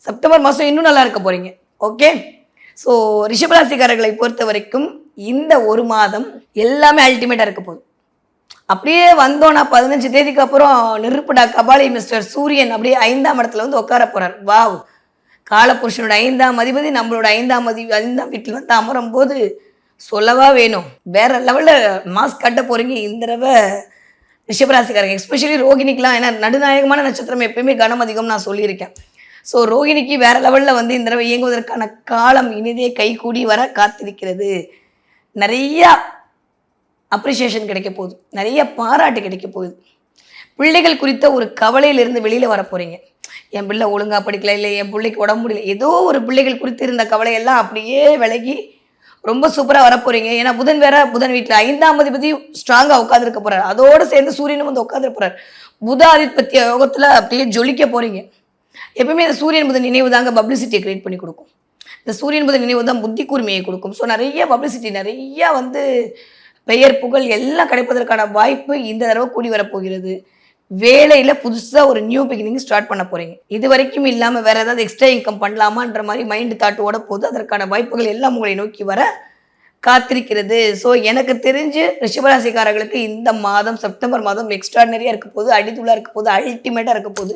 September மாதம் இன்னும் நல்லா இருக்க போகிறீங்க. ஓகே. ஸோ ரிஷபராசிக்காரர்களை பொறுத்த வரைக்கும் இந்த ஒரு மாதம் எல்லாமே அல்டிமேட்டாக இருக்க போகுது. அப்படியே வந்தோன்னா 15 தேதிக்கு அப்புறம் நெருப்புடா கபாலி மிஸ்டர் சூரியன் அப்படியே 5ஆம் இடத்துல வந்து உட்கார போகிறார். வாவ்! காலபுருஷனோட 5ஆம் அதிபதி நம்மளோட 5ஆம் வீட்டில் வந்து அமரும் போது சொல்லவா வேணும். வேற லெவலில் மாஸ்க் கட்ட போகிறீங்க இந்த தடவை ரிஷபராசிக்காரங்க. எஸ்பெஷலி ரோகிணிக்கெலாம், ஏன்னா நடுநாயகமான நட்சத்திரம் எப்பயுமே கனம் அதிகம் நான் சொல்லியிருக்கேன். ஸோ ரோகிணிக்கு வேற லெவலில் வந்து இந்த தடவை இயங்குவதற்கான காலம் இனிதே கைகூடி வர காத்திருக்கிறது. நிறையா அப்ரிசியேஷன் கிடைக்க போகுது, நிறைய பாராட்டு கிடைக்க போகுது. பிள்ளைகள் குறித்த ஒரு கவலையிலிருந்து வெளியில் வர போகிறீங்க. என் பிள்ளை ஒழுங்காக படிக்கல, இல்லை என் பிள்ளைக்கு உடம்பு முடியல, ஏதோ ஒரு பிள்ளைகள் குறித்து இருந்த கவலையெல்லாம் அப்படியே விலகி ரொம்ப சூப்பராக வரப்போகிறீங்க. ஏன்னா புதன் வீட்டில் 5ஆம் அதிபதி ஸ்ட்ராங்காக உட்காந்துருக்க போகிறார். அதோடு சேர்ந்து சூரியனும் வந்து உட்காந்துருக்க போகிறார். புத ஆதிபத்திய யோகத்தில் அப்படியே ஜொலிக்க போகிறீங்க. எப்பவுமே இந்த சூரியன் புதன் நினைவு தாங்க பப்ளிசிட்டியை கிரியேட் பண்ணி கொடுக்கும். இந்த சூரியன் புதன் நினைவு தான் புத்தி கூர்மையை கொடுக்கும். ஸோ நிறைய பப்ளிசிட்டி, நிறையா வந்து பெயர் புகழ் எல்லாம் கிடைப்பதற்கான வாய்ப்பு இந்த தடவை கூடி வரப்போகிறது. வேலையில் புதுசாக ஒரு நியூ பிகினிங் ஸ்டார்ட் பண்ண போகிறீங்க. இது வரைக்கும் இல்லாமல் வேறு ஏதாவது எக்ஸ்ட்ரா இன்கம் பண்ணலாமான்ற மாதிரி மைண்டு தாட்டு ஓட போது அதற்கான வாய்ப்புகள் எல்லாம் உங்களை நோக்கி வர காத்திருக்கிறது. ஸோ எனக்கு தெரிஞ்சு ரிஷபராசிக்காரர்களுக்கு இந்த மாதம் செப்டம்பர் மாதம் எக்ஸ்ட்ராடினரியாக இருக்க போது, அடித்துள்ளாக இருக்க போது, அல்டிமேட்டாக இருக்க போது.